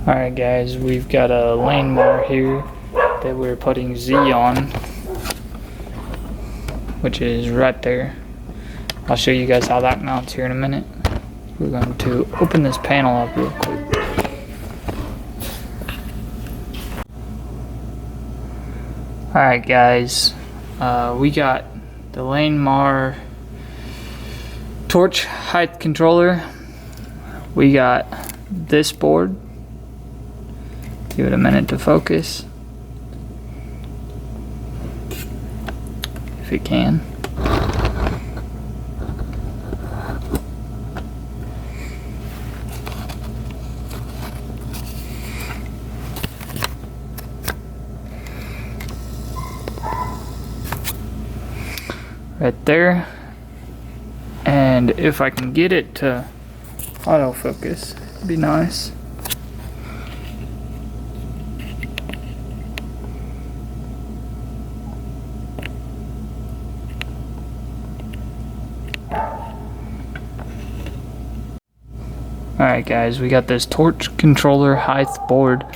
Alright guys, we've got a lane bar here that we're putting Z on, which is right there. I'll show you guys how that mounts here in a minute. We're going to open this panel up real quick. Alright guys, we got the lane mar torch height controller. We got this board. Give it a minute to focus, if it can. Right there. And if I can get it to autofocus, it'd be nice. Alright guys, we got this torch controller height board,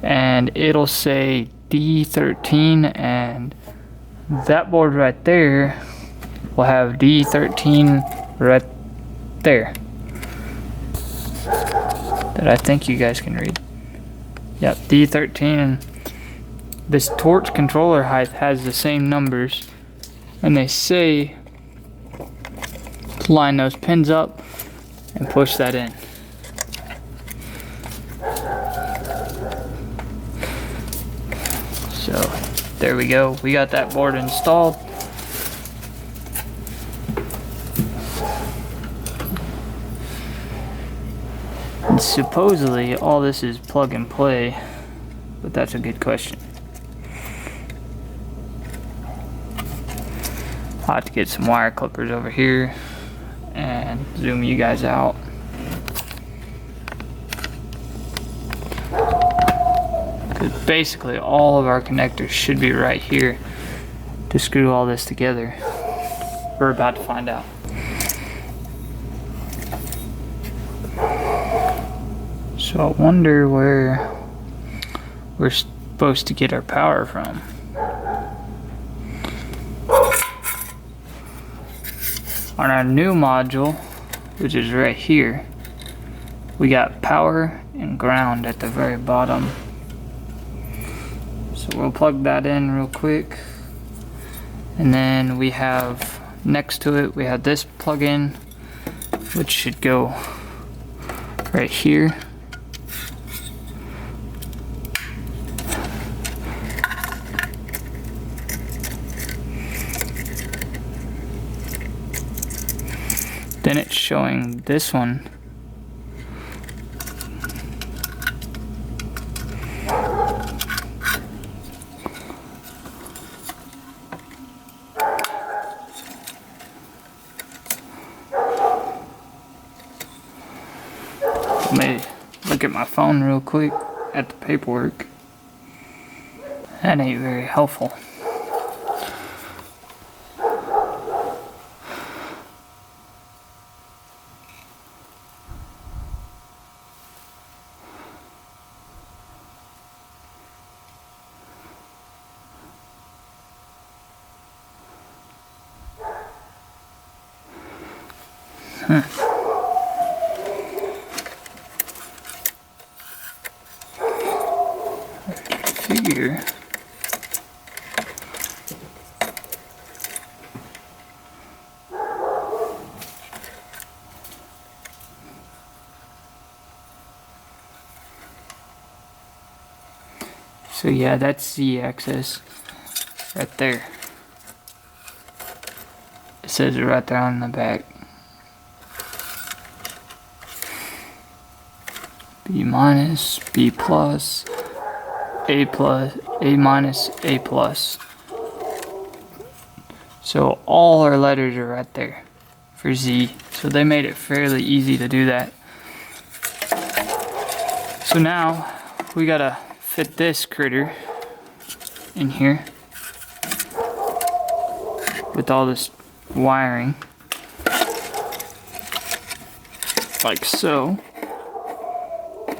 and it'll say D13, and that board right there will have D13 right there. That I think you guys can read. Yep, D13, and this torch controller height has the same numbers, and they say line those pins up and push that in. So there we go, we got that board installed. And supposedly all this is plug and play, but that's a good question. I'll have to get some wire clippers over here and zoom you guys out. Because basically all of our connectors should be right here to screw all this together. We're about to find out. So I wonder where we're supposed to get our power from. On our new module, which is right here, we got power and ground at the very bottom. So we'll plug that in real quick. And then we have, next to it, we have this plug-in, which should go right here. Then it's showing this one. Let me look at my phone real quick at the paperwork. That ain't very helpful. Figure. So yeah, that's Z-axis right there. It says it right there on the back. B minus, B plus, A plus, A minus, A plus. So all our letters are right there for Z. So they made it fairly easy to do that. So now we gotta fit this critter in here with all this wiring, like so.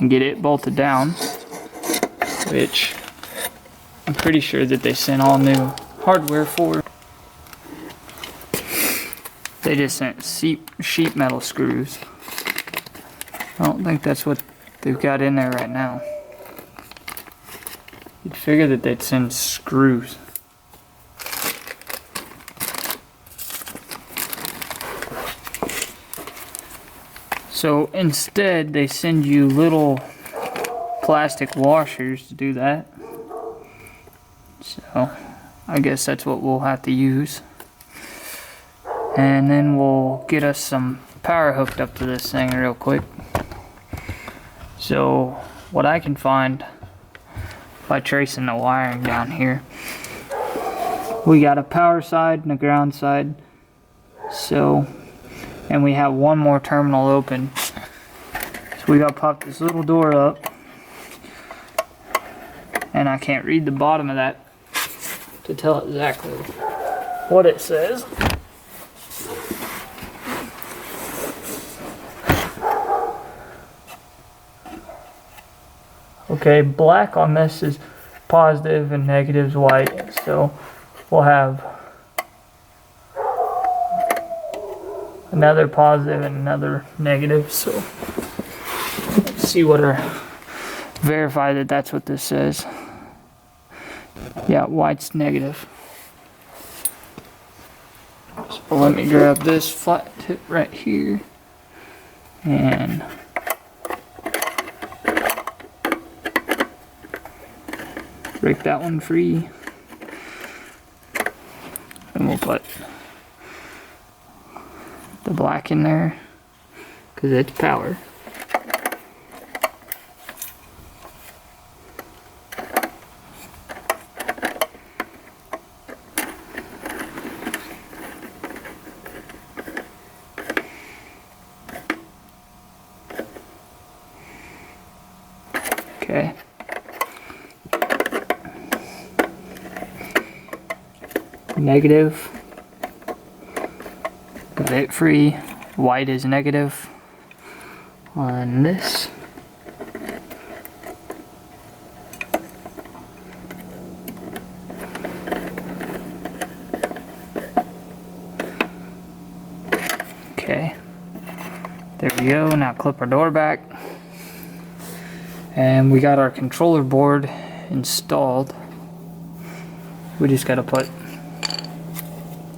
and get it bolted down, which I'm pretty sure that they sent all new hardware for. They just sent sheet metal screws. I don't think that's what they've got in there right now. You'd figure that they'd send screws. So instead, they send you little plastic washers to do that. So I guess that's what we'll have to use. And then we'll get us some power hooked up to this thing real quick. So what I can find by tracing the wiring down here, we got a power side and a ground side. So, and we have one more terminal open. So we gotta pop this little door up, and I can't read the bottom of that to tell exactly what it says. Okay, black on this is positive and negative is white, so we'll have another positive and another negative. So let's see what verify that that's what this says. Yeah, white's negative. So let me grab this flat tip right here and break that one free, and we'll put the black in there because it's power. Okay. Negative. Got it free. White is negative on this. Okay. There we go. Now clip our door back. And we got our controller board installed. We just gotta put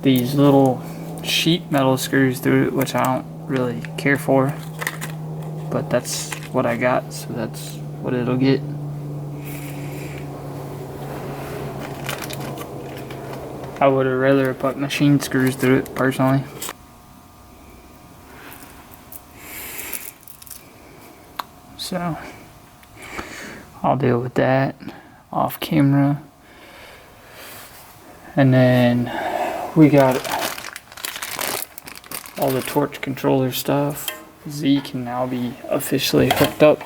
these little sheet metal screws through it, which I don't really care for, but that's what I got, so that's what it'll get. I would have rather put machine screws through it personally. So I'll deal with that off camera. And then we got all the torch controller stuff. Z can now be officially hooked up.